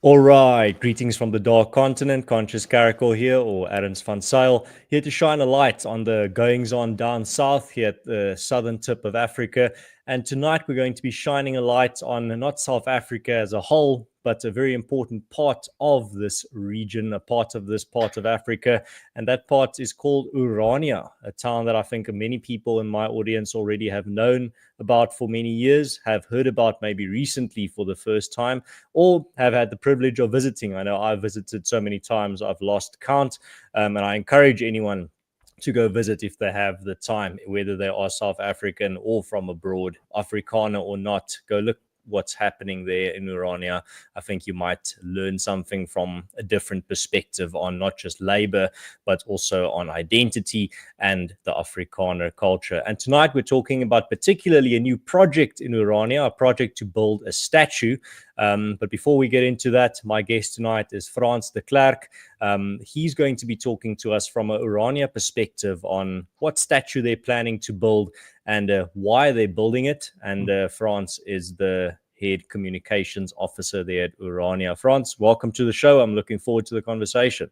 All right, greetings from the Dark Continent. Conscious Caracal here, or Adams van Zyl, here to shine a light on the goings on down south here at the southern tip of Africa. And tonight we're going to be shining a light on not South Africa as a whole, but a very important part of this region, a part of this part of Africa. And that part is called Orania, a town that I think many people in my audience already have known about for many years, have heard about maybe recently for the first time, or have had the privilege of visiting. I know I've visited so many times, I've lost count, and I encourage anyone to go visit if they have the time, whether they are South African or from abroad, Afrikaner or not. Go look what's happening there in Orania. I think you might learn something from a different perspective on not just labor, but also on identity and the Afrikaner culture. And tonight we're talking about particularly a new project in Orania, a project to build a statue. But before we get into that, my guest tonight is Frans de Klerk. He's going to be talking to us from an Orania perspective on what statue they're planning to build and why they're building it. And Frans is the head communications officer there at Orania. Frans, welcome to the show. I'm looking forward to the conversation.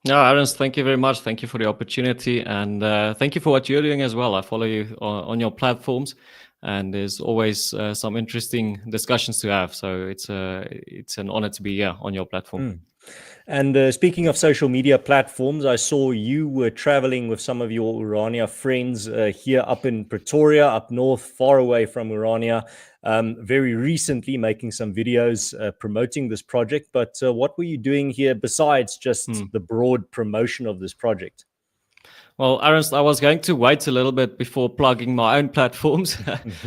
No, Ernst, thank you very much. Thank you for the opportunity, and thank you for what you're doing as well. I follow you on your platforms, and there's always some interesting discussions to have. So it's an honor to be here on your platform. And speaking of social media platforms, I saw you were traveling with some of your Orania friends here up in Pretoria, up north, far away from Orania, very recently, making some videos promoting this project. But what were you doing here besides just the broad promotion of this project? Well, Ernst, I was going to wait a little bit before plugging my own platforms,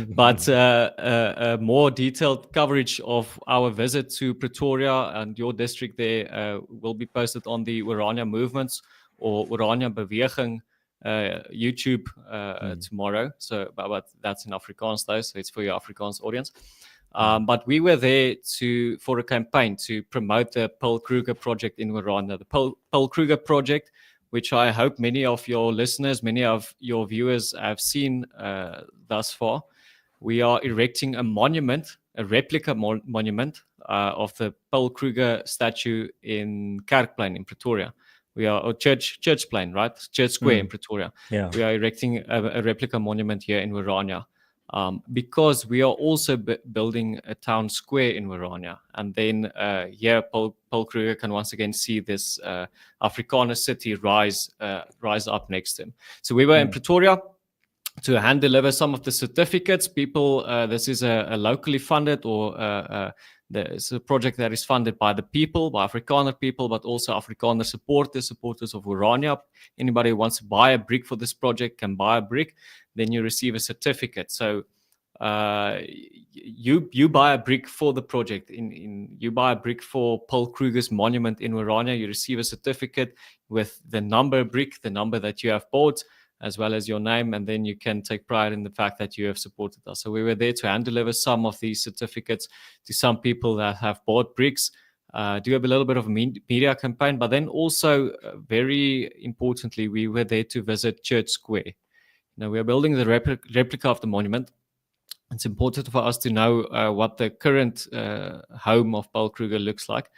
but a more detailed coverage of our visit to Pretoria and your district there will be posted on the Orania Movement or Orania Beweging YouTube tomorrow. So, but that's in Afrikaans though, so it's for your Afrikaans audience. But we were there for a campaign to promote the Paul Kruger project in Orania. The Paul Kruger project, which I hope many of your listeners, many of your viewers have seen thus far. We are erecting a monument, a replica monument of the Paul Kruger statue in Kerkplein in Pretoria. We are a church plain, right? Church Square in Pretoria. Yeah. We are erecting a replica monument here in Orania. Because we are also building a town square in Orania. And then here Paul Kruger can once again see this Afrikaner city rise up next to him. So we were in Pretoria to hand deliver some of the certificates. People, this is a locally funded or it's a project that is funded by the people, by Afrikaner people, but also Afrikaner supporters of Orania. Anybody who wants to buy a brick for this project can buy a brick. Then you receive a certificate. So you buy a brick for the project. You buy a brick for Paul Kruger's monument in Orania. You receive a certificate with the number brick, the number that you have bought, as well as your name, and then you can take pride in the fact that you have supported us. So we were there to hand deliver some of these certificates to some people that have bought bricks. Do have a little bit of a media campaign, but then also very importantly, we were there to visit Church Square. Now, we are building the replica of the monument. It's important for us to know what the current home of Paul Kruger looks like.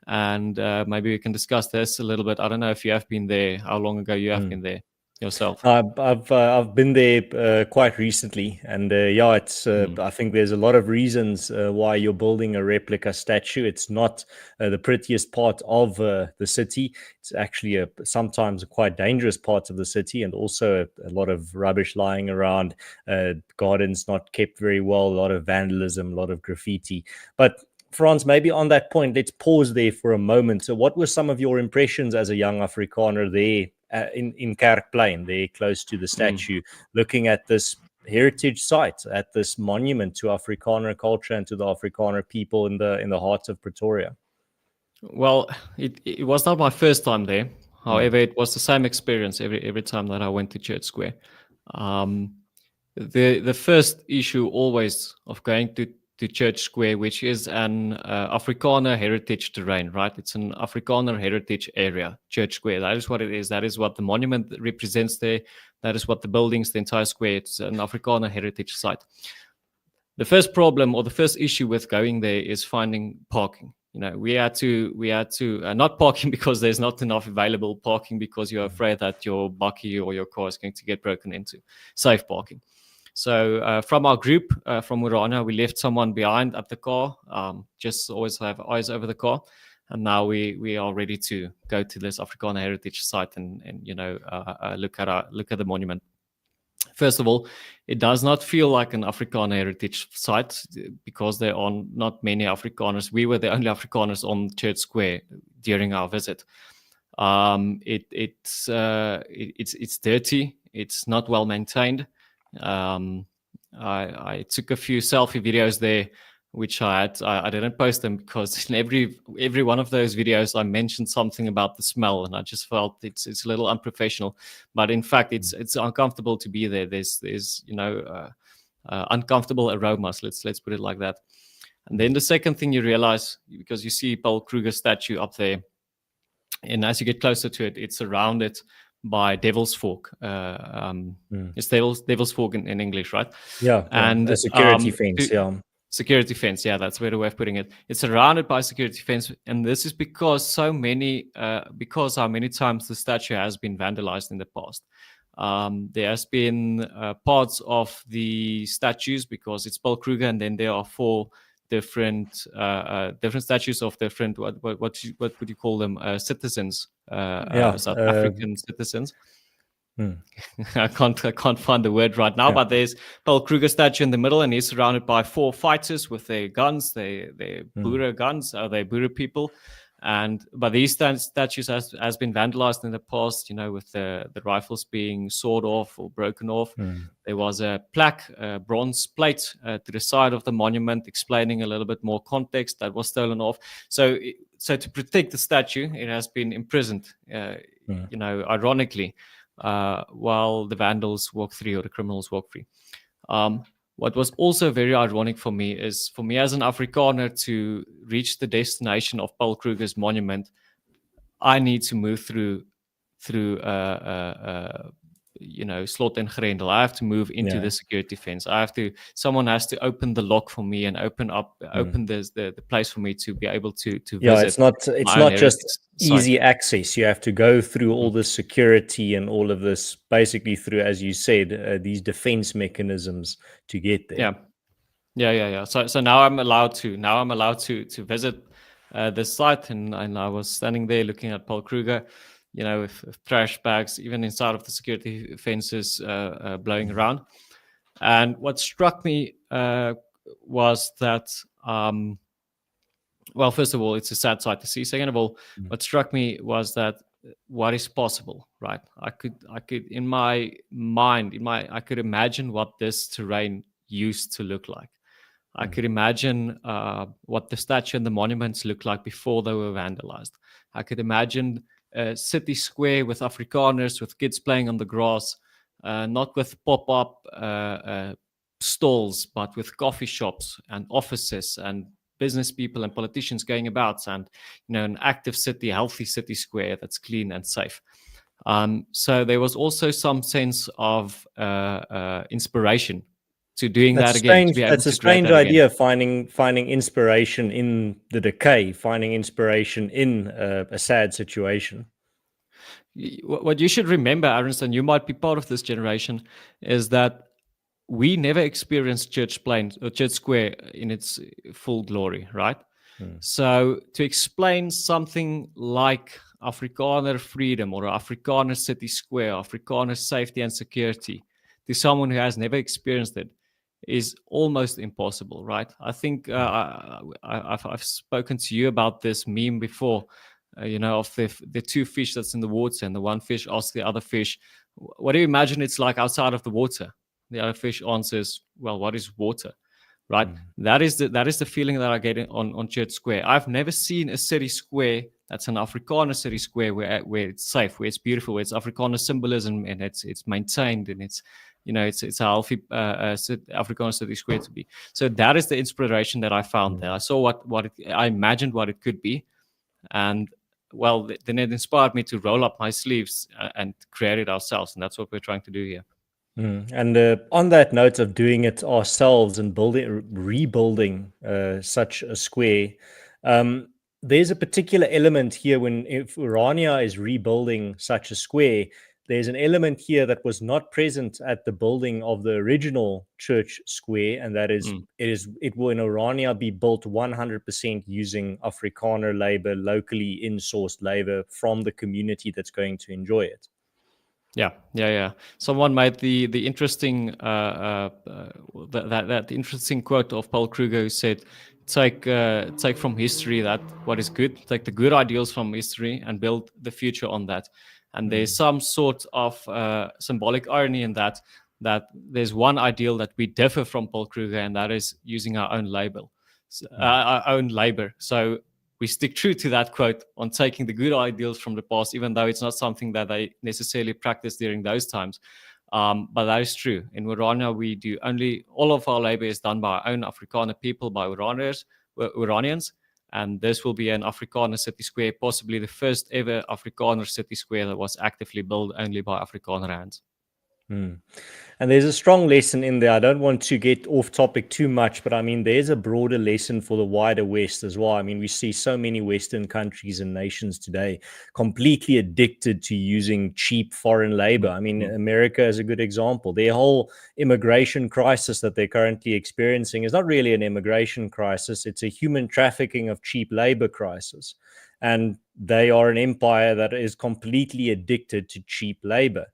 And maybe we can discuss this a little bit. I don't know if you have been there, how long ago you have been there yourself. I've been there quite recently, and it's I think there's a lot of reasons why you're building a replica statue. It's not the prettiest part of the city. It's actually sometimes a quite dangerous part of the city, and also a lot of rubbish lying around, gardens not kept very well, a lot of vandalism, a lot of graffiti. But Frans, maybe on that point, let's pause there for a moment. So what were some of your impressions as a young Afrikaner there in Kerkplein, there close to the statue, looking at this heritage site, at this monument to Afrikaner culture and to the Afrikaner people in the heart of Pretoria? Well, it was not my first time there. However, it was the same experience every time that I went to Church Square. The first issue always of going to Church Square, which is an Afrikaner heritage terrain, right? It's an Afrikaner heritage area, Church Square. That is what it is. That is what the monument represents there. That is what the buildings, the entire square, it's an Afrikaner heritage site. The first problem or the first issue with going there is finding parking. We had to not parking because there's not enough available, parking because you're afraid that your bakkie or your car is going to get broken into. Safe parking. So from our group, from Orania, we left someone behind at the car. Just always have eyes over the car. And now we are ready to go to this Afrikaner heritage site and look at the monument. First of all, it does not feel like an Afrikaner heritage site because there are not many Afrikaners. We were the only Afrikaners on Church Square during our visit. It's dirty. It's not well maintained. I took a few selfie videos there, which I didn't post them because in every one of those videos I mentioned something about the smell, and I just felt it's a little unprofessional. But in fact, it's uncomfortable to be there. There's uncomfortable aromas. Let's put it like that. And then the second thing you realize, because you see Paul Kruger statue up there, and as you get closer to it, it's surrounded by Devil's Fork. It's Devil's Fork in English, right? Yeah, and a security fence. Security fence, yeah, that's a better way of putting it. It's surrounded by security fence, and this is because how many times the statue has been vandalized in the past. There has been parts of the statues, because it's Paul Kruger, and then there are 4 different statues of different what would you call them, citizens, South African citizens. I can't find the word right now, but there's Paul Kruger statue in the middle, and he's surrounded by 4 fighters with their guns, their Boer guns, they're Boer people. But these statues has been vandalized in the past, with the rifles being sawed off or broken off. There was a plaque, a bronze plate to the side of the monument explaining a little bit more context that was stolen off. So to protect the statue, it has been imprisoned, ironically, while the vandals walk free or the criminals walk free. What was also very ironic for me is, for me as an Afrikaner, to reach the destination of Paul Kruger's monument, I need to move through Slot and Grendel. I have to move into the security fence. Someone has to open the lock for me and open the place for me to be able to visit. Yeah, it's not just easy access. You have to go through all this security and all of this, basically through, as you said, these defense mechanisms to get there. Yeah. So now I'm allowed to visit this site, and I was standing there looking at Paul Kruger, with trash bags, even inside of the security fences, blowing around. And what struck me was that, well, first of all, it's a sad sight to see. Second of all, what struck me was that what is possible, right? I could in my mind, I could imagine what this terrain used to look like. I could imagine what the statue and the monuments looked like before they were vandalized. I could imagine a city square with Afrikaners, with kids playing on the grass, not with pop-up stalls, but with coffee shops and offices and business people and politicians going about, and an active city, healthy city square that's clean and safe. So there was also some sense of inspiration to doing that again. It's a strange idea, finding inspiration in the decay, finding inspiration in a sad situation. What you should remember, Aronston, you might be part of this generation, is that we never experienced Church Plain or Church Square in its full glory, right? So to explain something like Afrikaner freedom or Afrikaner city square, Afrikaner safety and security to someone who has never experienced it is almost impossible, right? I think I've spoken to you about this meme before, of the 2 fish that's in the water, and the one fish asks the other fish, what do you imagine it's like outside of the water? The other fish answers, well, what is water, right? That is the feeling that I get on Church Square. I've never seen a city square that's an Afrikaner city square where it's safe, where it's beautiful, where it's Afrikaner symbolism, and it's maintained, and it's a healthy Afrikaner city square to be. So that is the inspiration that I found there. I saw I imagined what it could be, and well, then it inspired me to roll up my sleeves and create it ourselves, and that's what we're trying to do here. And on that note of doing it ourselves and rebuilding such a square, there's a particular element here when if Orania is rebuilding such a square, there's an element here that was not present at the building of the original church square, and that is it will in Orania be built 100% using Afrikaner labor, locally in-sourced labor from the community that's going to enjoy it. Yeah. Someone made the interesting that interesting quote of Paul Kruger, who said, "Take from history that what is good, take the good ideals from history, and build the future on that." And there's some sort of symbolic irony in that there's one ideal that we differ from Paul Kruger, and that is using our own label, our own labor. So we stick true to that quote on taking the good ideals from the past, even though it's not something that they necessarily practiced during those times. But that is true. In Orania, we do all of our labor is done by our own Afrikaner people, by Oranians. And this will be an Afrikaner city square, possibly the first ever Afrikaner city square that was actively built only by Afrikaner hands. And there's a strong lesson in there. I don't want to get off topic too much, but I mean, there's a broader lesson for the wider West as well. I mean, we see so many Western countries and nations today completely addicted to using cheap foreign labor. I mean, America is a good example. Their whole immigration crisis that they're currently experiencing is not really an immigration crisis. It's a human trafficking of cheap labor crisis. And they are an empire that is completely addicted to cheap labor.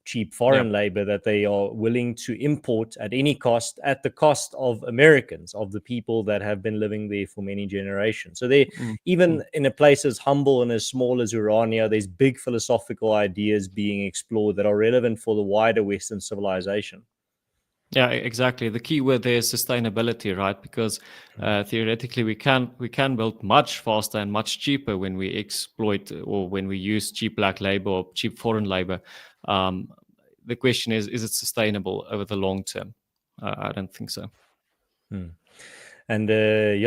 Cheap foreign labor that they are willing to import at any cost, at the cost of Americans, of the people that have been living there for many generations. So they, even in a place as humble and as small as Orania, there's big philosophical ideas being explored that are relevant for the wider Western civilization. Yeah, exactly. The key word there is sustainability, right? Because theoretically, we can build much faster and much cheaper when we exploit or when we use cheap black labor or cheap foreign labor. The question is it sustainable over the long term? I don't think so. And there's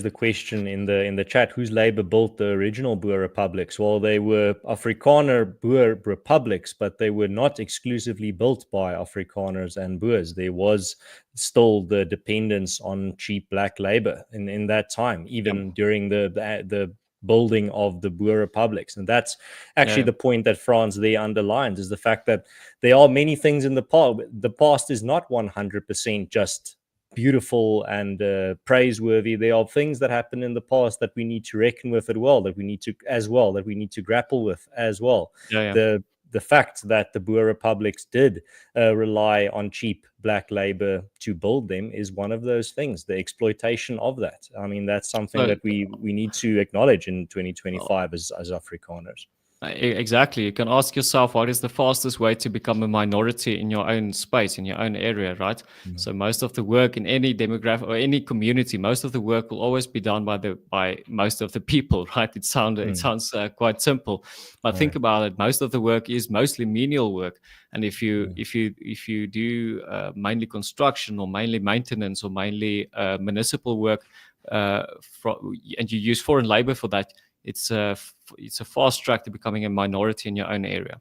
the question in the chat: whose labor built the original Boer republics? Well, they were Afrikaner Boer republics, but they were not exclusively built by Afrikaners and Boers. There was still the dependence on cheap black labor in that time, even during the building of the Boer republics. And that's actually the point that Frans there underlines, is the fact that there are many things in the past. The past is not 100% just beautiful and praiseworthy. There are things that happened in the past that we need to reckon with that we need to grapple with as well. The fact that the Boer republics did rely on cheap black labor to build them is one of those things, the exploitation of that. I mean, that's something that we need to acknowledge in 2025 as Afrikaners. Exactly. You can ask yourself, what is the fastest way to become a minority in your own space, in your own area, right? So most of the work in any demographic or any community, most of the work will always be done by most of the people, right? It sounds quite simple, but think about it. Most of the work is mostly menial work, and if you do mainly construction or mainly maintenance or mainly municipal work, and you use foreign labor for that, it's a fast track to becoming a minority in your own area.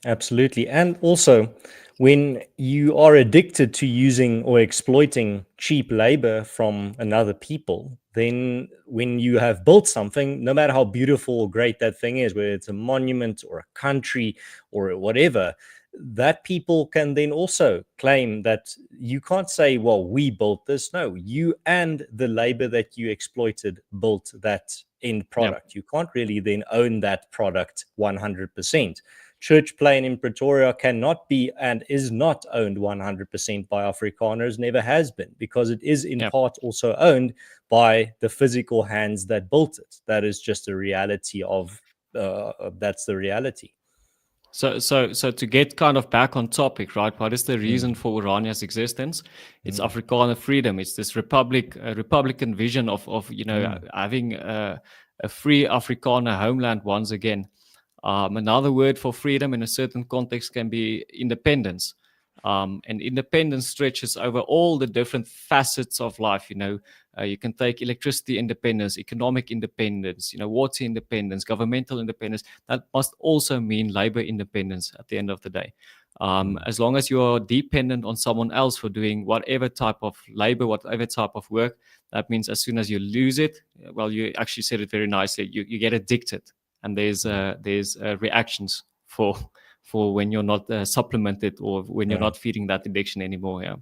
Absolutely. And also, when you are addicted to using or exploiting cheap labor from another people, then when you have built something, no matter how beautiful or great that thing is, whether it's a monument or a country or whatever, that people can then also claim that you can't say, well, we built this. No, you and the labor that you exploited built that end product. You can't really then own that product 100%. Church Plain in Pretoria cannot be and is not owned 100% by Afrikaners, never has been, because it is in part also owned by the physical hands that built it. That is just a reality of, that's the reality. So to get kind of back on topic, right? What is the reason for Orania's existence? It's Afrikaner freedom. It's this republican vision of having a free Afrikaner homeland once again. Another word for freedom in a certain context can be independence. And independence stretches over all the different facets of life. You can take electricity independence, economic independence, water independence, governmental independence. That must also mean labor independence at the end of the day. As long as you are dependent on someone else for doing whatever type of labor, whatever type of work, That means as soon as you lose it, well, you actually said it very nicely. You get addicted, and there's reactions for when you're not supplemented or when you're not feeding that addiction anymore. Yeah.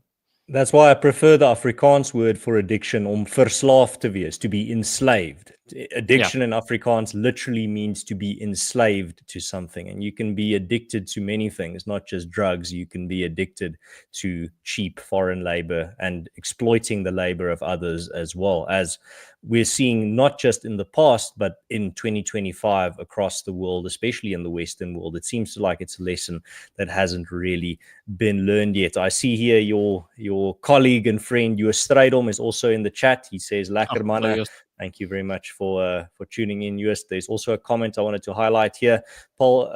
That's why I prefer the Afrikaans word for addiction, om verslaafd te wees, to be enslaved. Addiction in Afrikaans literally means to be enslaved to something. And you can be addicted to many things, not just drugs. You can be addicted to cheap foreign labor and exploiting the labor of others, as well, as we're seeing not just in the past, but in 2025 across the world, especially in the Western world. It seems like it's a lesson that hasn't really been learned yet. I see here your colleague and friend Joos Strydom is also in the chat. He says, "Lekker manne." Thank you very much for tuning in, Joos. There's also a comment I wanted to highlight here. Paul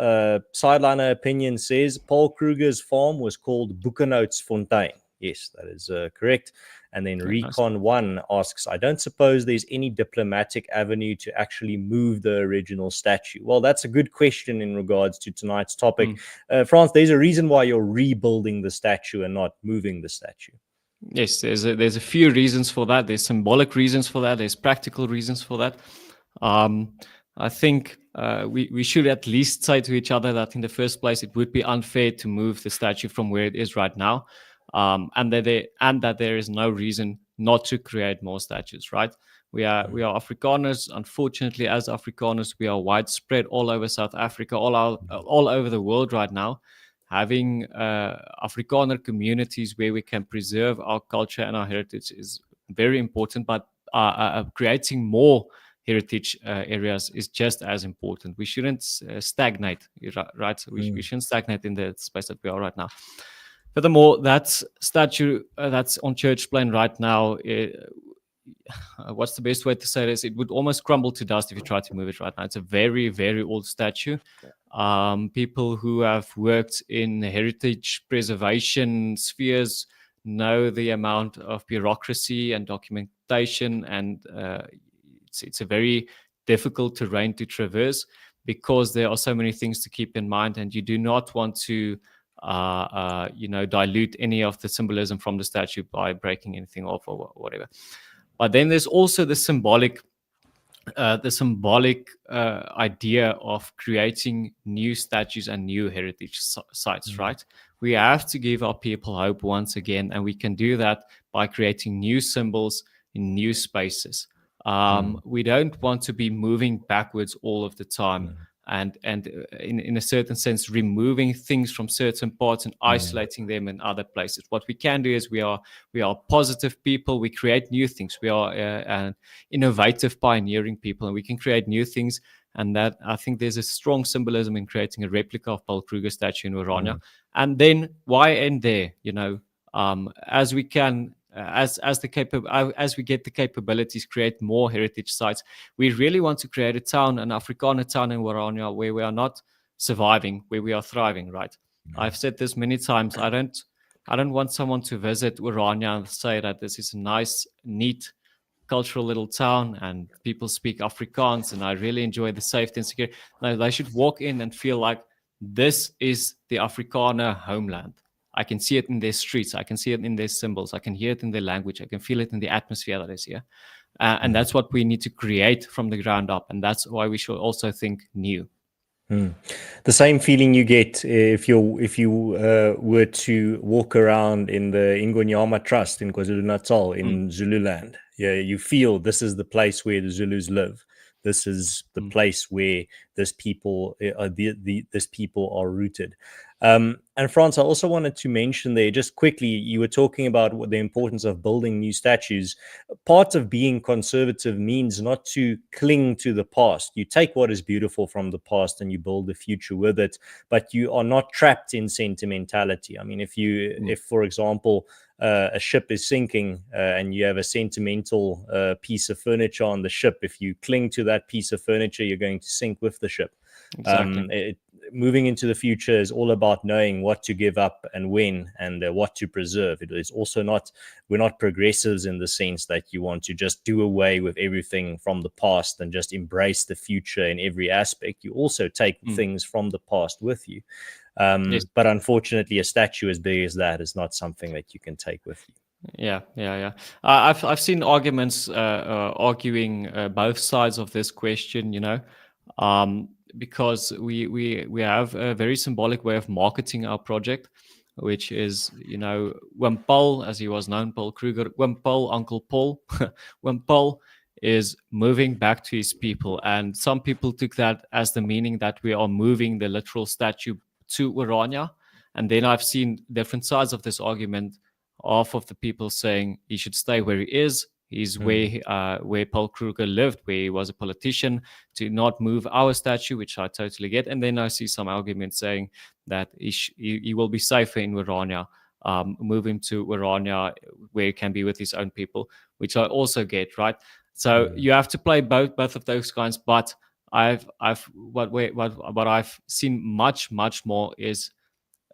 Sideliner Opinion says Paul Kruger's farm was called Boekenhoutsfontein. Yes, that is correct. And then Recon1 asks, I don't suppose there's any diplomatic avenue to actually move the original statue. Well, that's a good question in regards to tonight's topic. Frans, there's a reason why you're rebuilding the statue and not moving the statue. Yes, there's a few reasons for that. There's symbolic reasons for that. There's practical reasons for that. I think we should at least say to each other that in the first place, it would be unfair to move the statue from where it is right now. And that there is no reason not to create more statues, right? We are Afrikaners. Unfortunately, as Afrikaners, we are widespread all over South Africa, all over the world right now. Having Afrikaner communities where we can preserve our culture and our heritage is very important, but creating more heritage areas is just as important. We shouldn't stagnate, right? So we shouldn't stagnate in the space that we are right now. Furthermore, that statue that's on Church Plain right now, what's the best way to say this? It would almost crumble to dust if you try to move it right now. It's a very, very old statue. People who have worked in heritage preservation spheres know the amount of bureaucracy and documentation, and it's a very difficult terrain to traverse because there are so many things to keep in mind, and you do not want to dilute any of the symbolism from the statue by breaking anything off or whatever. But then there's also the symbolic idea of creating new statues and new heritage sites, right? We have to give our people hope once again, and we can do that by creating new symbols in new spaces. We don't want to be moving backwards all of the time. And in a certain sense, removing things from certain parts and isolating them in other places. What we can do is we are positive people. We create new things. We are an innovative, pioneering people, and we can create new things. And that, I think, there's a strong symbolism in creating a replica of Paul Kruger statue in Orania. And then why end there? As we can. As we get the capabilities, create more heritage sites. We really want to create a town, an Afrikaner town in Orania, where we are not surviving, where we are thriving. Right? I've said this many times. I don't want someone to visit Orania and say that this is a nice, neat, cultural little town and people speak Afrikaans and I really enjoy the safety and security. No, they should walk in and feel like this is the Afrikaner homeland. I can see it in their streets. I can see it in their symbols. I can hear it in their language. I can feel it in the atmosphere that is here. And that's what we need to create from the ground up. And that's why we should also think new. The same feeling you get if you were to walk around in the Ingonyama Trust in KwaZulu-Natal in Zululand. Yeah, you feel this is the place where the Zulus live. This is the place where this people are rooted. And Frans, I also wanted to mention there, just quickly, you were talking about the importance of building new statues. Part of being conservative means not to cling to the past. You take what is beautiful from the past and you build the future with it, but you are not trapped in sentimentality. I mean, if for example, a ship is sinking and you have a sentimental piece of furniture on the ship, if you cling to that piece of furniture, you're going to sink with the ship. Exactly. Moving into the future is all about knowing what to give up and when, and what to preserve. It is also we're not progressives in the sense that you want to just do away with everything from the past and just embrace the future in every aspect. You also take things from the past with you. Yes. But unfortunately, a statue as big as that is not something that you can take with you. Yeah. I've seen arguments arguing both sides of this question. Because we have a very symbolic way of marketing our project, which is Wimpole, as he was known, Paul Kruger, Wimpole, Uncle Paul, Wimpole is moving back to his people, and some people took that as the meaning that we are moving the literal statue to Orania. And then I've seen different sides of this argument. Half of the people saying he should stay where he is. He's where Paul Kruger lived, where he was a politician, to not move our statue, which I totally get. And then I see some arguments saying that he will be safer in Orania, move him to Orania, where he can be with his own people, which I also get, right? So you have to play both of those kinds. But what I've seen much more is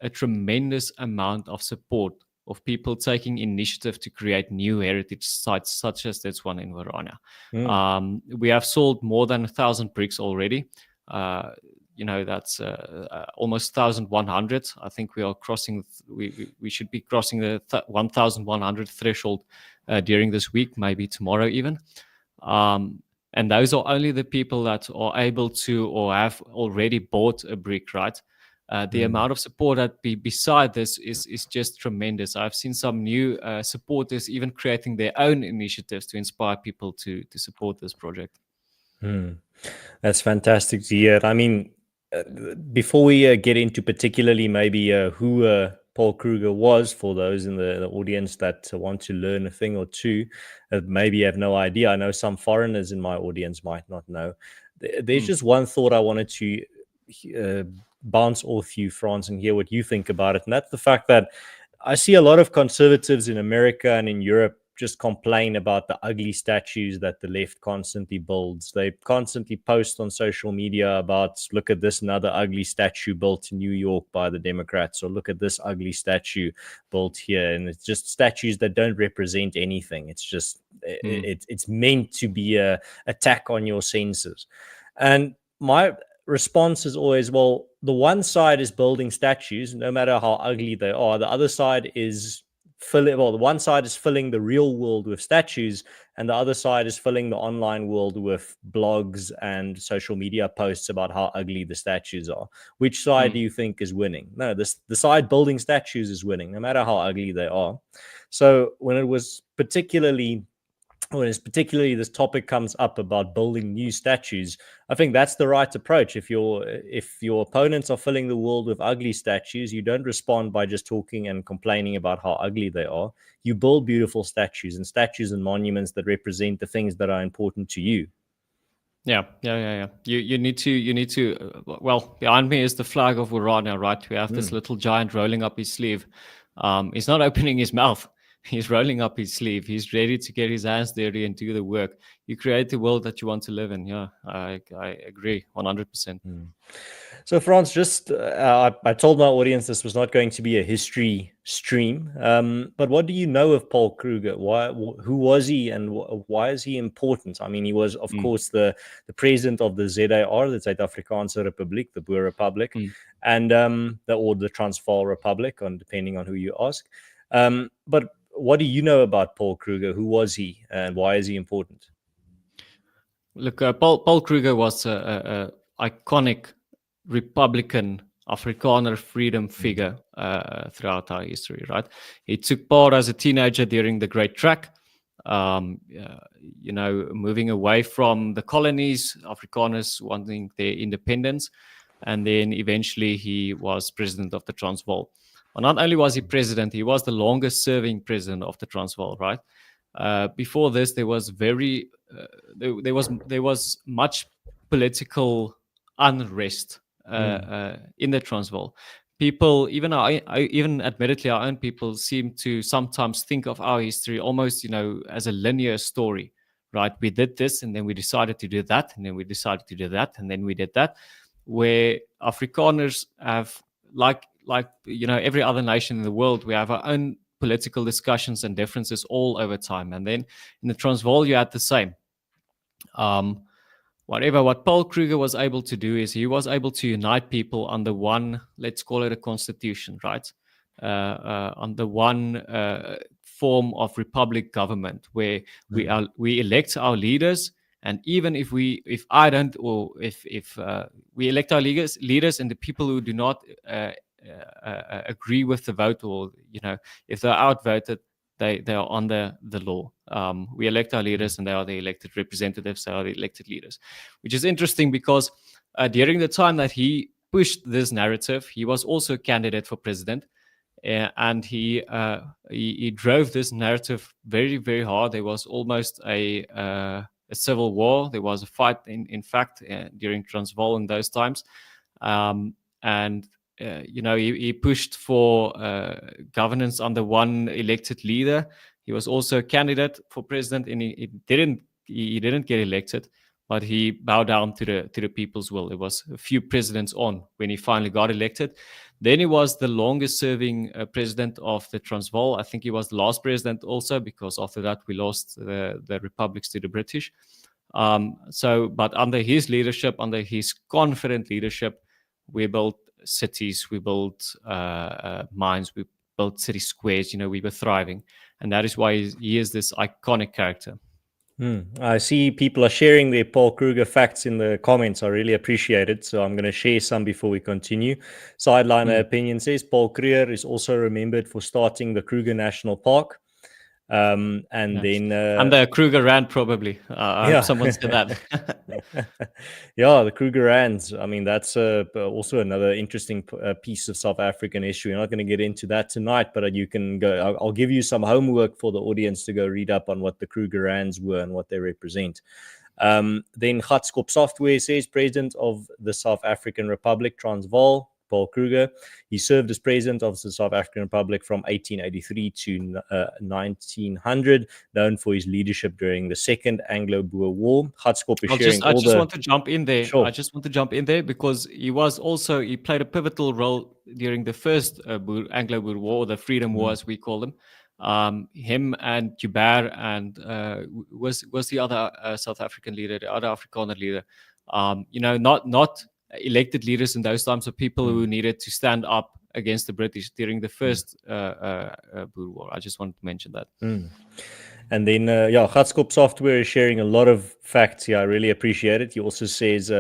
a tremendous amount of support of people taking initiative to create new heritage sites, such as this one in Orania. We have sold more than 1,000 bricks already. That's almost 1,100. I think we are crossing. We should be crossing the 1,100 threshold during this week, maybe tomorrow even. And those are only the people that are able to or have already bought a brick, right? The amount of support that beside this is just tremendous. I've seen some new supporters even creating their own initiatives to inspire people to support this project. That's fantastic to hear. I mean, before we get into particularly maybe who Paul Kruger was, for those in the audience that want to learn a thing or two, maybe have no idea. I know some foreigners in my audience might not know. There's just one thought I wanted to bounce off you, Frans, and hear what you think about it. And that's the fact that I see a lot of conservatives in America and in Europe just complain about the ugly statues that the left constantly builds. They constantly post on social media about, look at this another ugly statue built in New York by the Democrats, or look at this ugly statue built here. And it's just statues that don't represent anything. It's just, it's meant to be a attack on your senses. And my response is always, well, the one side is building statues, no matter how ugly they are. The other side is the one side is filling the real world with statues, and the other side is filling the online world with blogs and social media posts about how ugly the statues are. Which side do you think is winning? No, the side building statues is winning, no matter how ugly they are. So when this topic comes up about building new statues, I think that's the right approach. If your opponents are filling the world with ugly statues, you don't respond by just talking and complaining about how ugly they are. You build beautiful statues and monuments that represent the things that are important to you. Yeah. You need to. Well, behind me is the flag of Orania, right? We have this little giant rolling up his sleeve. He's not opening his mouth. He's rolling up his sleeve. He's ready to get his hands dirty and do the work. You create the world that you want to live in. Yeah, I agree 100%. So, Frans, just I told my audience this was not going to be a history stream, but what do you know of Paul Kruger? Who was he, and why is he important? I mean, he was, of course, the president of the ZAR, the South Afrikaner Republic, the Boer Republic, and the Transvaal Republic, depending on who you ask. But what do you know about Paul Kruger? Who was he, and why is he important? Look, Paul Kruger was a iconic Republican Afrikaner freedom figure throughout our history, right? He took part as a teenager during the Great Trek, moving away from the colonies, Afrikaners wanting their independence, and then eventually he was president of the Transvaal. Well, not only was he president, he was the longest serving president of the Transvaal, right? Before this, there was much political unrest in the Transvaal. People, even admittedly our own people, seem to sometimes think of our history almost, as a linear story, right? We did this, and then we decided to do that, and then we decided to do that, and then we did that. Where Afrikaners have, like every other nation in the world, we have our own political discussions and differences all over time. And then in the Transvaal, you had the same. What Paul Kruger was able to do is he was able to unite people under one, let's call it a constitution, right? Under one form of republic government where we elect our leaders, and even if I don't, or if we elect our leaders, and the people who do not agree with the vote, or if they're outvoted, they are under the law. We elect our leaders, and they are the elected representatives. They are the elected leaders, which is interesting because during the time that he pushed this narrative, he was also a candidate for president, and he drove this narrative very, very hard. There was almost a civil war. There was a fight, in fact, during Transvaal in those times, and he pushed for governance under one elected leader. He was also a candidate for president, and he didn't get elected, but he bowed down to the people's will. It was a few presidents on when he finally got elected. Then he was the longest serving president of the Transvaal. I think he was the last president also, because after that we lost the republics to the British. But under his leadership, under his confident leadership, we built cities, we built mines, we built city squares. We were thriving, and that is why he is this iconic character. I see people are sharing their Paul Kruger facts in the comments. I really appreciate it. So I'm going to share some before we continue. Sideliner Opinion says Paul Kruger is also remembered for starting the Kruger National Park. Then and the Kruger Rand, probably. I hope someone said that. Yeah, the Kruger Rands. I mean, that's also another interesting piece of South African history. We're not going to get into that tonight, but you can go. I'll give you some homework for the audience to go read up on what the Kruger Rands were and what they represent. Then Gatskop Software says President of the South African Republic, Transvaal, Paul Kruger. He served as president of the South African Republic from 1883 to 1900, known for his leadership during the Second Anglo-Boer War. Gatskop is sharing I just want to jump in there. Sure. I just want to jump in there because he played a pivotal role during the first Anglo-Boer War, the Freedom War, as we call them. Him and Joubert and was the other South African leader, the other Afrikaner leader. Not elected leaders in those times, of people who needed to stand up against the British during the first Boer War. I just wanted to mention that. And then, Gatskop Software is sharing a lot of facts here. I really appreciate it. He also says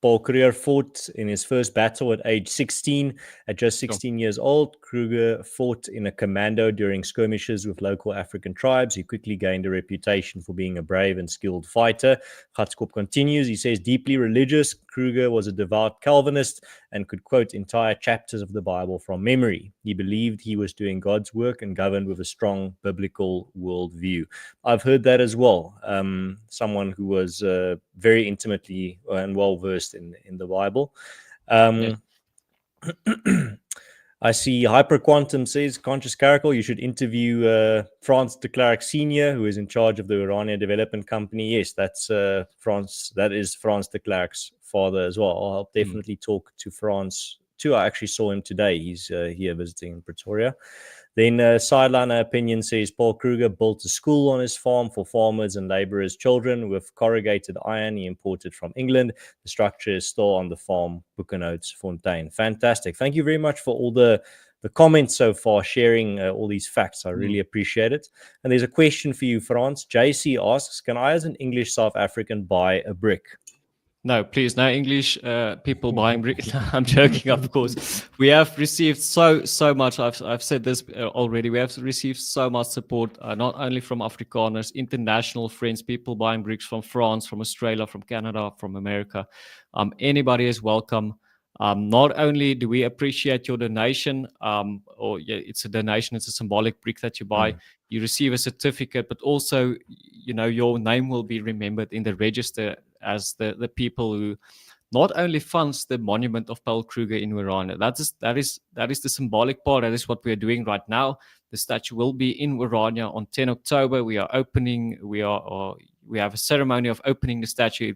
Paul Kruger fought in his first battle at age 16. At just 16 years old, Kruger fought in a commando during skirmishes with local African tribes. He quickly gained a reputation for being a brave and skilled fighter. Gatskop continues. He says, deeply religious, Kruger was a devout Calvinist and could quote entire chapters of the Bible from memory. He believed he was doing God's work and governed with a strong biblical worldview. I've heard that as well. Someone who was very intimately and well-versed in the Bible. I see Hyperquantum says, Conscious Caracal, you should interview Frans de Klerk Sr., who is in charge of the Orania Development Company. Yes, that's Frans. That is Frans de Klerk's father as well. I'll definitely talk to Frans too. I actually saw him today. He's here visiting in Pretoria. Then Sideliner Opinion says Paul Kruger built a school on his farm for farmers and laborers' children with corrugated iron he imported from England. The structure is still on the farm, Boekenotes Fontein. Fantastic. Thank you very much for all the comments so far, sharing all these facts. I really appreciate it. And there's a question for you, Frans. JC asks, can I as an English South African buy a brick? No, please, no English people buying bricks. I'm joking, of course. We have received so much. I've said this already. We have received so much support, not only from Afrikaners, international friends, people buying bricks from France, from Australia, from Canada, from America. Anybody is welcome. Not only do we appreciate your donation, it's a donation, it's a symbolic brick that you buy. You receive a certificate, but also, your name will be remembered in the register as the people who not only funds the monument of Paul Kruger in Orania. That is the symbolic part. That is what we are doing right now. The statue will be in Orania on 10 October. We are opening. We have a ceremony of opening the statue.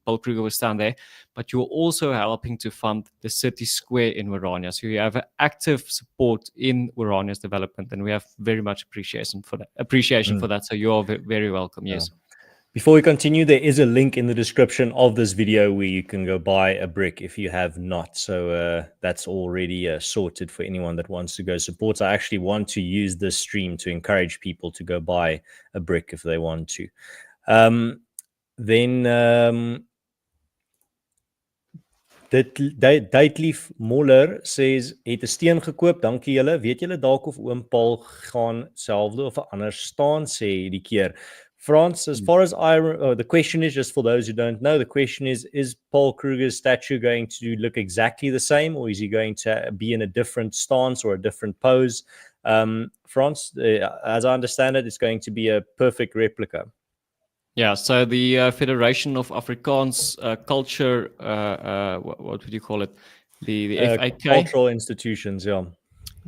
Paul Kruger will stand there, but you're also helping to fund the city square in Orania. So you have an active support in Orania's development, and we have very much appreciation for that. So you are very welcome. Yes. Before we continue, there is a link in the description of this video where you can go buy a brick if you have not. So that's already sorted for anyone that wants to go support. I actually want to use this stream to encourage people to go buy a brick if they want to. Then Deitlief Moller says, het 'n steen gekoop, dankie julle. Weet julle dalk of oom Paul gaan selfde of anders staan, sê die keer. Frans, as far as the question is, just for those who don't know, the question is Paul Kruger's statue going to look exactly the same, or is he going to be in a different stance or a different pose? Frans, as I understand it, it's going to be a perfect replica. Yeah, so the Federation of Afrikaans Culture, what would you call it? The FAK? Cultural institutions, yeah.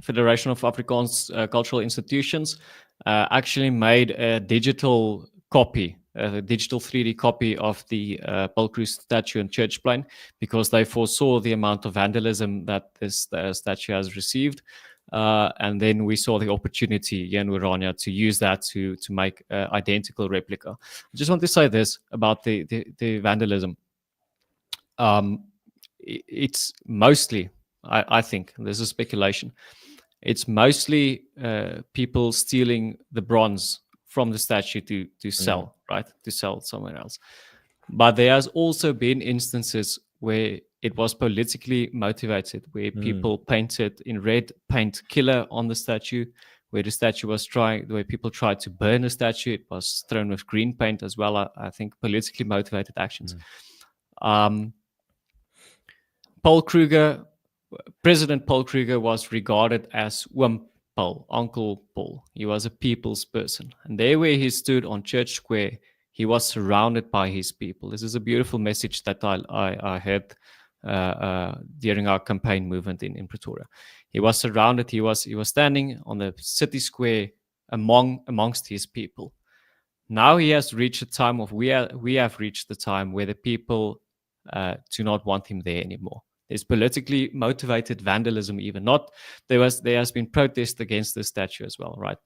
Federation of Afrikaans Cultural Institutions actually made a digital copy, a digital 3D copy of the Paul Kruger statue in Churchplein, because they foresaw the amount of vandalism that this statue has received. And then we saw the opportunity here in Orania to use that to make an identical replica. I just want to say this about the vandalism. It's mostly, I think, this is speculation, it's mostly people stealing the bronze from the statue to sell, right? To sell somewhere else. But there has also been instances where it was politically motivated, where people painted in red paint killer on the statue, where the statue was where people tried to burn the statue. It was thrown with green paint as well. I think politically motivated actions. Paul Kruger, President Paul Kruger was regarded as Oom Paul, Uncle Paul. He was a people's person. And there where he stood on Church Square, he was surrounded by his people. This is a beautiful message that I heard during our campaign movement in Pretoria. He was surrounded, he was standing on the city square amongst his people. Now he has reached a time of, we have reached the time where the people do not want him there anymore. There's politically motivated vandalism even. There has been protest against the statue as well, right?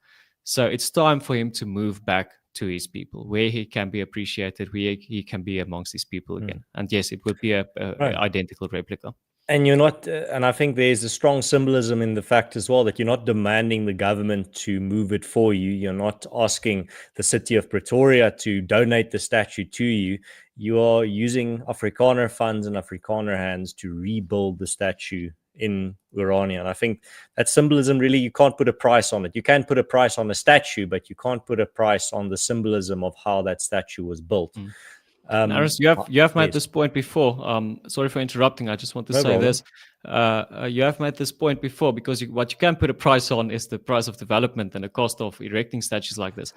So it's time for him to move back to his people, where he can be appreciated, where he can be amongst his people again. And yes, it would be a identical replica. And you're not, and I think there's a strong symbolism in the fact as well that you're not demanding the government to move it for you. You're not asking the city of Pretoria to donate the statue to you. You are using Afrikaner funds and Afrikaner hands to rebuild the statue in Orania. And I think that symbolism, really, you can't put a price on it. You can put a price on a statue, but you can't put a price on the symbolism of how that statue was built. Aris, you have made this point before. Sorry for interrupting. I just want to say this. You have made this point before, because what you can put a price on is the price of development and the cost of erecting statues like this.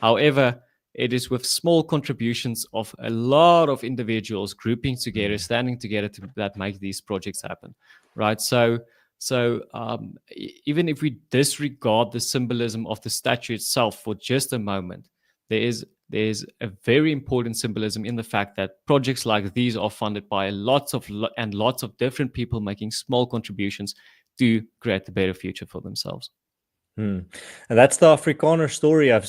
However, it is with small contributions of a lot of individuals grouping together, standing together that make these projects happen, right? So even if we disregard the symbolism of the statue itself for just a moment, there's a very important symbolism in the fact that projects like these are funded by lots of different people making small contributions to create a better future for themselves. And that's the Afrikaner story. I've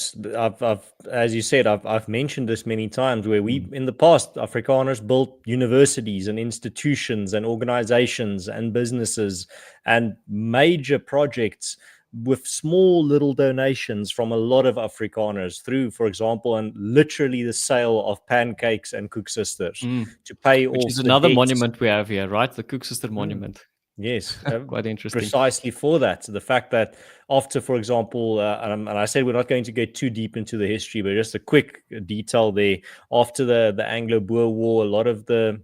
as you said, I've mentioned this many times, where we, in the past, Afrikaners built universities and institutions and organizations and businesses and major projects with small little donations from a lot of Afrikaners through, for example, and literally the sale of pancakes and Koeksisters to pay off. Which is another monument we have here, right? The Koeksister monument. Yes, quite interesting. Precisely for that. So the fact that after, for example, and I said we're not going to get too deep into the history, but just a quick detail there. After the Anglo-Boer War, a lot of the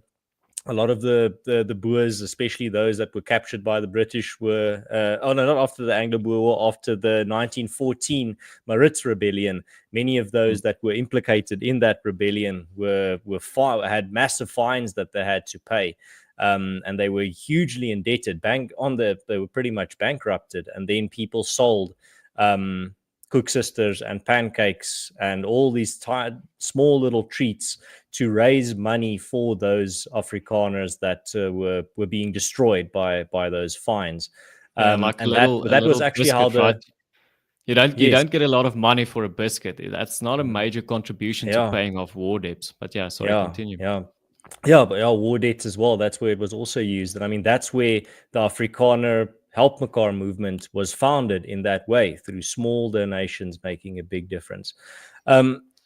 Boers, especially those that were captured by the British, were not after the Anglo-Boer War, after the 1914 Maritz Rebellion. Many of those that were implicated in that rebellion had massive fines that they had to pay. And they were hugely indebted. They were pretty much bankrupted, and then people sold Koeksisters and pancakes and all these small little treats to raise money for those Afrikaners that were being destroyed by those fines. Like that was actually how the You don't Yes. get a lot of money for a biscuit. That's not a major contribution to Yeah. paying off war debts. But yeah, sorry, Yeah. continue. Yeah. Yeah, but yeah, war debts as well. That's where it was also used. And I mean, that's where the Afrikaner help mekaar movement was founded, in that way, through small donations making a big difference.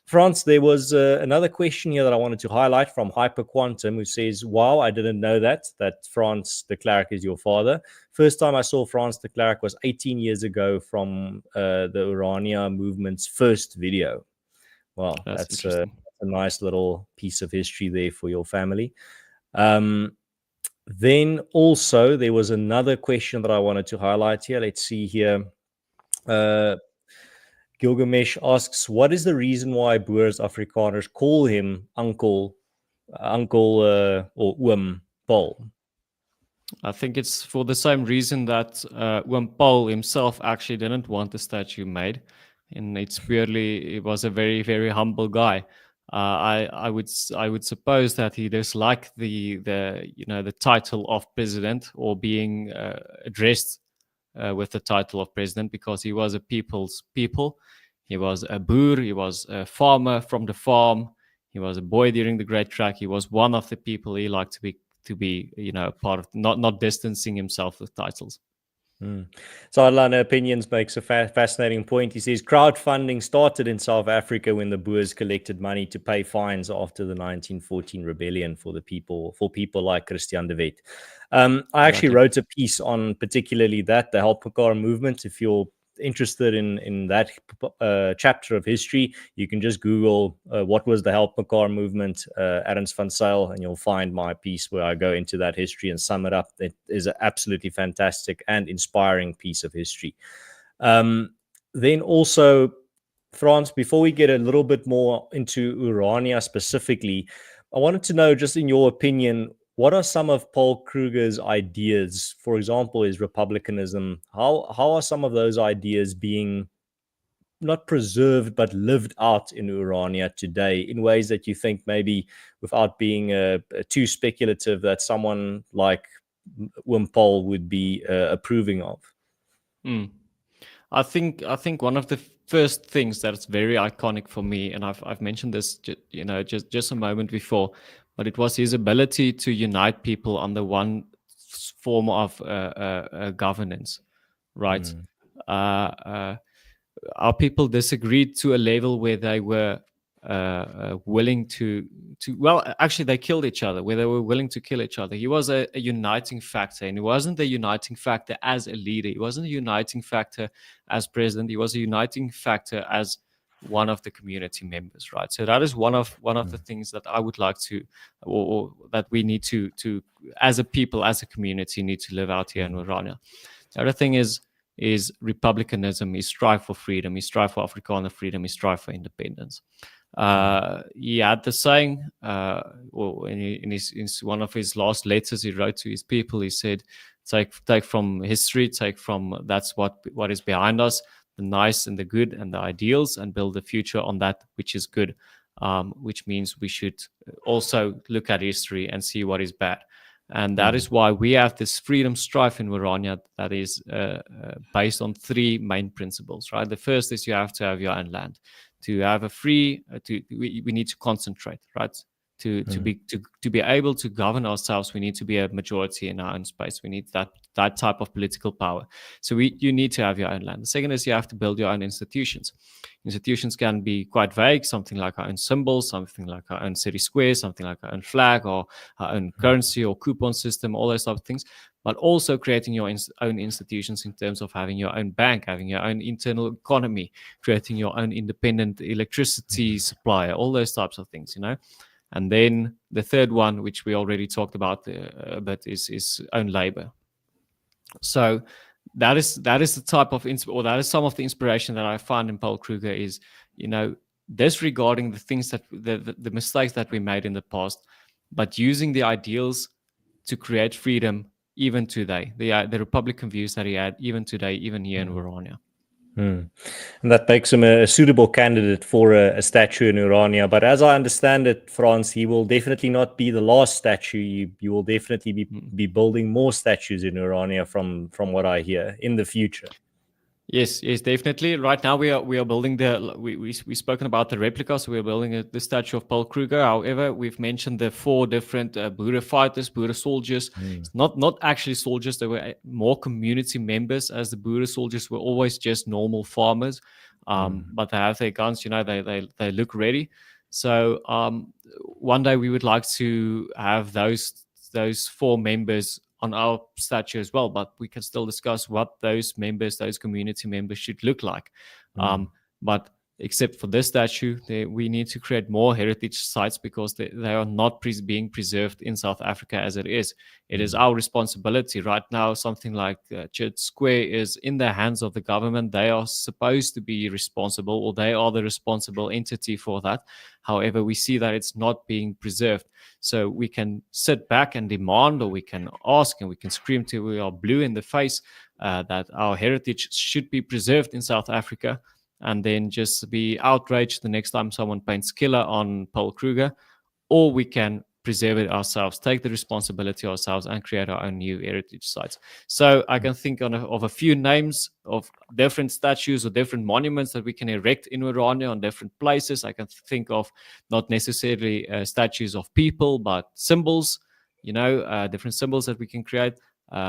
Frans, there was another question here that I wanted to highlight from Hyperquantum, who says, wow, I didn't know that Frans de Klerk is your father. First time I saw Frans de Klerk was 18 years ago from the Orania Movement's first video. Well, That's that's interesting. a nice little piece of history there for your family. Then also there was another question that I wanted to highlight here. Let's see here. Gilgamesh asks, what is the reason why Boers Afrikaners call him Uncle or Paul? I think it's for the same reason that when Paul himself actually didn't want the statue made, and it's purely, it was a very, very humble guy. I would suppose that he disliked the the title of president, or being addressed with the title of president, because he was a people's people. He was a boer. He was a farmer from the farm. He was a boy during the Great Trek. He was one of the people he liked to be part of, not distancing himself with titles. So Adlana Opinions makes a fascinating point. He says crowdfunding started in South Africa when the Boers collected money to pay fines after the 1914 rebellion for people like Christian de Wet. I actually wrote a piece on particularly that, the Help mekaar movement. If you're interested in that chapter of history, you can just Google what was the Help mekaar movement, Frans van Zyl, and you'll find my piece where I go into that history and sum it up. It is an absolutely fantastic and inspiring piece of history. Then also, Frans, before we get a little bit more into Orania specifically, I wanted to know, just in your opinion, what are some of Paul Kruger's ideas? For example, is republicanism. How are some of those ideas being not preserved but lived out in Orania today, in ways that you think, maybe without being too speculative, that someone like Wim Paul would be approving of? I think one of the first things that's very iconic for me, and I've mentioned this just a moment before, but it was his ability to unite people under one form of governance, right? Our people disagreed to a level where they were willing to well, actually they killed each other, where they were willing to kill each other. He was a uniting factor, and he wasn't a uniting factor as a leader. He wasn't a uniting factor as president. He was a uniting factor as one of the community members, right? So that is one of the things that I would like to, or that we need to as a people, as a community, need to live out here in Orania. The other thing is republicanism. He strive for freedom. He strive for Afrikaner freedom. He strive for independence. He had the saying, or in one of his last letters he wrote to his people, he said, take from history, take from that's what is behind us, the nice and the good and the ideals, and build a future on that which is good, which means we should also look at history and see what is bad. And that is why we have this freedom strife in Orania that is based on three main principles, right? The first is you have to have your own land. To have a free, we need to concentrate, right? To be able to govern ourselves, we need to be a majority in our own space. We need that type of political power. So you need to have your own land. The second is you have to build your own institutions. Institutions can be quite vague, something like our own symbols, something like our own city square, something like our own flag, or our own currency or coupon system, all those type of things. But also creating your own institutions in terms of having your own bank, having your own internal economy, creating your own independent electricity supplier, all those types of things, And then the third one, which we already talked about a bit, is own labor. So that is the type of or that is some of the inspiration that I find in Paul Kruger, is disregarding the things that the mistakes that we made in the past, but using the ideals to create freedom even today. The Republican views that he had even today, even here in Orania. And that makes him a suitable candidate for a statue in Orania. But as I understand it, Frans, he will definitely not be the last statue. You will definitely be building more statues in Orania, from what I hear, in the future. Yes, yes, definitely. Right now, we are building we've spoken about the replica, so we are building the statue of Paul Kruger. However, we've mentioned the four different Boer fighters, Boer soldiers. Mm, It's not actually soldiers; they were more community members, as the Boer soldiers were always just normal farmers. mm, But they have their guns. They look ready. So one day we would like to have those four members on our statue as well, but we can still discuss what those members, those community members should look like. mm, But except for this statue, we need to create more heritage sites because they are not being preserved in South Africa as it is. It is mm, our responsibility. Right now, something like Church Square is in the hands of the government. They are supposed to be responsible, or they are the responsible entity for that. However, we see that it's not being preserved. So we can sit back and demand, or we can ask and we can scream till we are blue in the face that our heritage should be preserved in South Africa, and then just be outraged the next time someone paints killer on Paul Kruger, or we can preserve it ourselves, take the responsibility ourselves, and create our own new heritage sites. So I can think of a few names of different statues or different monuments that we can erect in Orania on different places. I can think of not necessarily statues of people, but symbols, different symbols that we can create.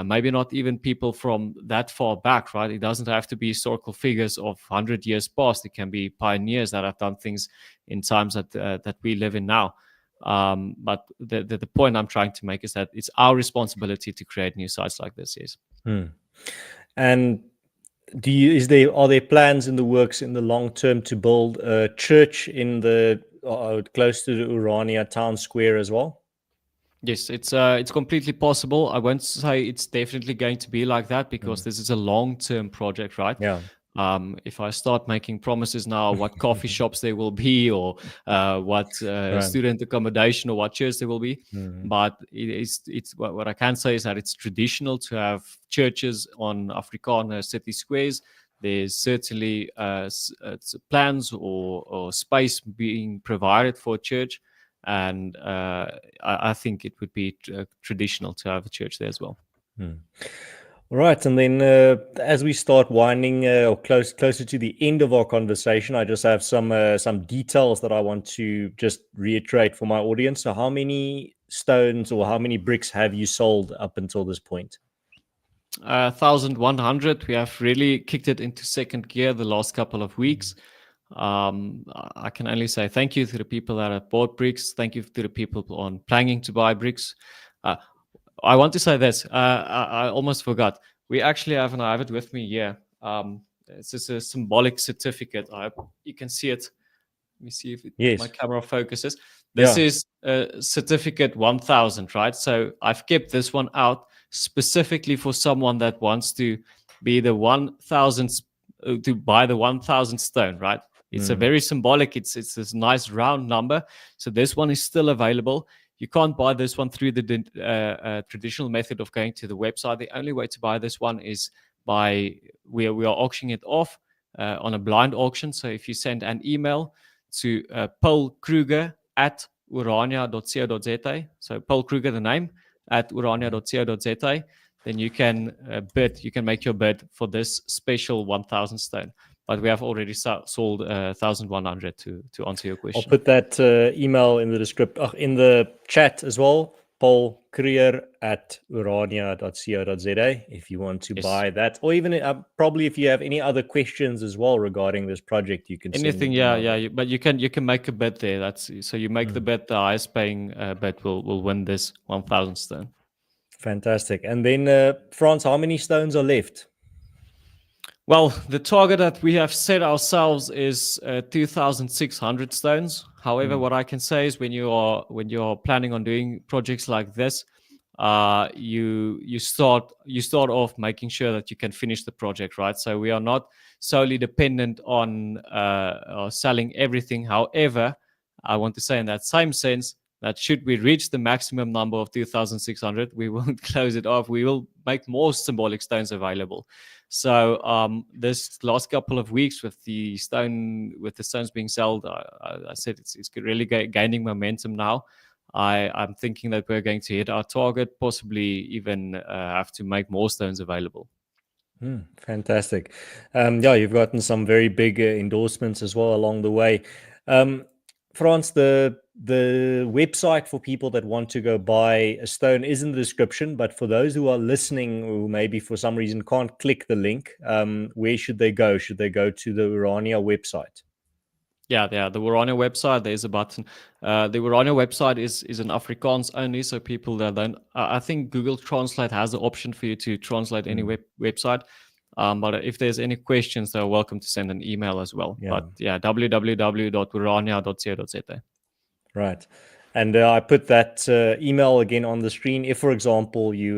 Maybe not even people from that far back, right? It doesn't have to be historical figures of 100 years past. It can be pioneers that have done things in times that we live in now. But the point I'm trying to make is that it's our responsibility to create new sites like this. Yes. mm. And are there plans in the works in the long term to build a church in the close to the Urania town square as well? Yes, it's completely possible. I won't say it's definitely going to be like that because Mm. this is a long-term project, right? Yeah. If I start making promises now, what coffee shops there will be, or what Right. student accommodation, or what church there will be, Mm. but it's what I can say is that it's traditional to have churches on Afrikaner city squares. There's certainly plans or space being provided for a church, and I think it would be traditional to have a church there as well. Mm. All right, and then as we start winding or closer to the end of our conversation, I just have some details that I want to just reiterate for my audience. So, how many stones or how many bricks have you sold up until this point? 1,100. We have really kicked it into second gear the last couple of weeks. I can only say thank you to the people that have bought bricks. Thank you to the people on planning to buy bricks. I want to say this. I almost forgot. We actually have, and I have it with me here. It's just a symbolic certificate. I hope you can see it. Let me see if my Yes. camera focuses. This Yeah. is certificate 1000, right? So I've kept this one out specifically for someone that wants to be the 1000th, to buy the 1000 stone, right? It's a Mm. very symbolic, it's this nice round number. So this one is still available. You can't buy this one through the traditional method of going to the website. The only way to buy this one is by we are auctioning it off on a blind auction. So if you send an email to Paul Kruger at urania.co.za, so Paul Kruger, the name, at urania.co.za, then you can bid. You can make your bid for this special 1,000 stone. But we have already sold 1,100 to answer your I'll question. put that email in the in the chat as well. Paul Kruger at urania.co.za if you want to Yes. buy that, or even probably if you have any other questions as well regarding this project, you can send Anything, an yeah, email. yeah. But you can make a bet there. That's so you make the bet. The highest paying bet will win this 1,000 stone. Fantastic. And then, Frans, how many stones are left? Well, the target that we have set ourselves is 2,600 stones. However, what I can say is when you are planning on doing projects like this, you start off making sure that you can finish the project, right? So we are not solely dependent on selling everything. However, I want to say in that same sense that should we reach the maximum number of 2,600, we won't close it off. We will make more symbolic stones available. So this last couple of weeks with the stones being sold, I said it's really gaining momentum now. I'm thinking that we're going to hit our target, possibly even have to make more stones available. Fantastic. Yeah, you've gotten some very big endorsements as well along the way. Um, Frans, the website for people that want to go buy a stone is in the description, but for those who are listening who maybe for some reason can't click the link, where should they go? Should they go to the Urania website? Yeah, the Orania website, there's a button. The Orania website is an Afrikaans only, so people that don't. I think Google Translate has the option for you to translate any website. But if there's any questions, they're welcome to send an email as well. Yeah. But yeah, www.urania.co.za. Right. And I put that email again on the screen. If, for example, you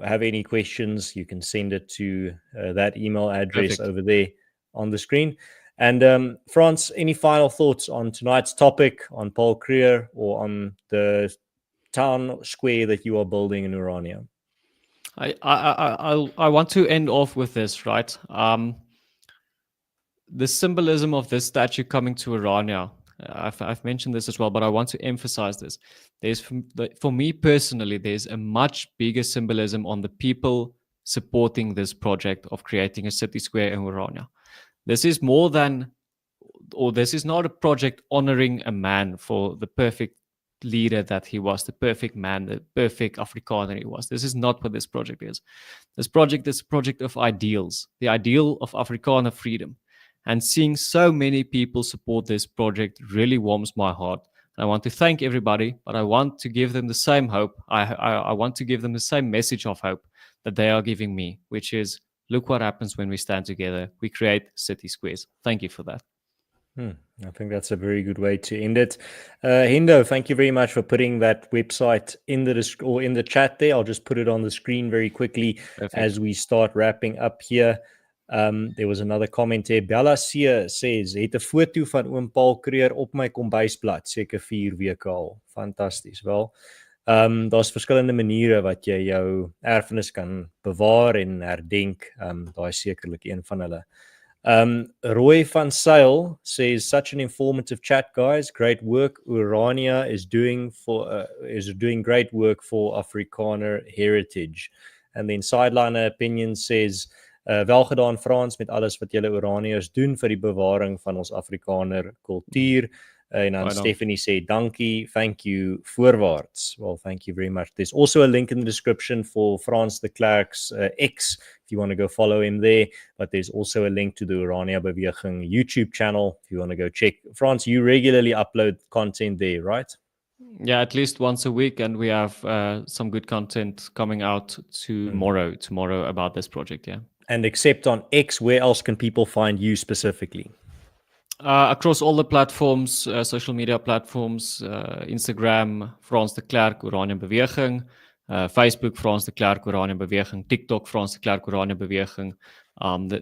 have any questions, you can send it to that email address Perfect. over there on the screen. And Frans, any final thoughts on tonight's topic, on Paul Kruger, or on the town square that you are building in Urania? I want to end off with this, right? The symbolism of this statue coming to Orania. I've mentioned this as well, but I want to emphasize this. For me personally, there's a much bigger symbolism on the people supporting this project of creating a city square in Orania. This is more than, or this is not a project honoring a man for the perfect leader that he was, the perfect man, the perfect Afrikaner he was. This is not what this project is. This project is a project of ideals, the ideal of Afrikaner freedom. And seeing so many people support this project really warms my heart. And I want to thank everybody, but I want to give them the same hope. I want to give them the same message of hope that they are giving me, which is look what happens when we stand together. We create city squares. Thank you for that. I think that's a very good way to end it. Hendo, thank you very much for putting that website in the chat there. I'll just put it on the screen very quickly as we start wrapping up here. There was another comment here. Bella Sia says, het 'n foto van oom Paul Kruger op my kombuisblad, seker 4 weke al. Fantasties. Wel, daar's verskillende maniere wat jy jou erfenis kan bewaar en herdenk. Daai is sekerlik een van hulle. Roy van Sail says, such an informative chat, guys. Great work. Urania is doing great work for Afrikaner heritage. And then Sideliner Opinion says, wel gedaan Frans met alles wat julle Uraniërs doen vir die bewaring van ons Afrikaner kultuur. En dan Stephanie say, dankie, thank you, voorwaarts. Well, thank you very much. There's also a link in the description for Frans de Klerk's X, if you want to go follow him there. But there's also a link to the Orania Beweging YouTube channel, if you want to go check. Frans, you regularly upload content there, right? Yeah, at least once a week. And we have some good content coming out tomorrow about this project, yeah. And except on X, where else can people find you specifically? Across all the platforms, social media platforms, Instagram, Frans de Klerk, Orania Beweging, Facebook, Frans de Klerk, Orania Beweging, TikTok, Frans de Klerk, Orania Beweging.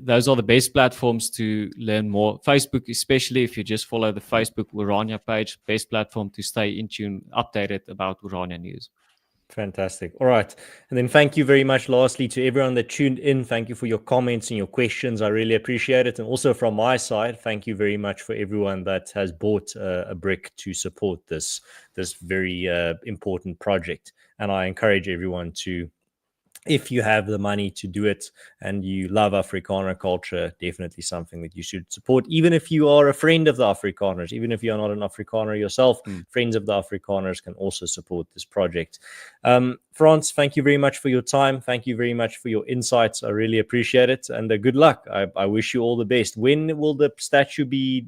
Those are the best platforms to learn more. Facebook, especially if you just follow the Facebook Orania page, best platform to stay in tune, updated about Orania news. Fantastic. All right. And then thank you very much, lastly, to everyone that tuned in. Thank you for your comments and your questions. I really appreciate it. And also from my side, thank you very much for everyone that has bought a brick to support this very important project. And I encourage everyone to, if you have the money to do it and you love Afrikaner culture, definitely something that you should support. Even if you are a friend of the Afrikaners, even if you're not an Afrikaner yourself, friends of the Afrikaners can also support this project. Frans, thank you very much for your time. Thank you very much for your insights. I really appreciate it. And good luck. I wish you all the best. When will the statue be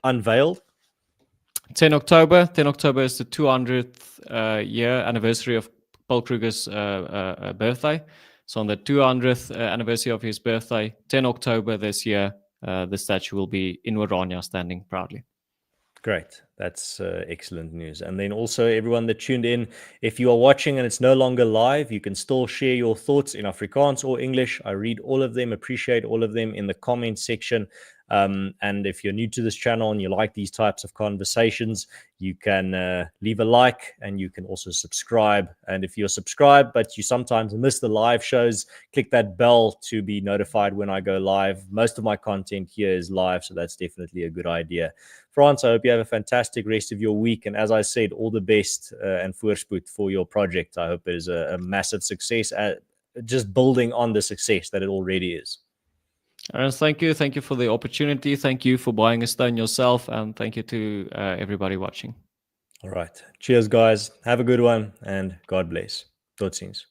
unveiled? 10 October. 10 October is the 200th year anniversary of Paul Kruger's birthday. So on the 200th anniversary of his birthday, 10 October this year, the statue will be in Orania standing proudly. Great. That's excellent news. And then also everyone that tuned in, if you are watching and it's no longer live, you can still share your thoughts in Afrikaans or English. I read all of them, appreciate all of them in the comments section. And if you're new to this channel and you like these types of conversations, you can leave a like and you can also subscribe. And if you're subscribed, but you sometimes miss the live shows, click that bell to be notified when I go live. Most of my content here is live, so that's definitely a good idea. Frans, I hope you have a fantastic rest of your week. And as I said, all the best and voorspoed for your project. I hope it is a massive success, just building on the success that it already is. Ernst, thank you. Thank you for the opportunity. Thank you for buying a stone yourself. And thank you to everybody watching. All right. Cheers, guys. Have a good one, and God bless. Tot ziens.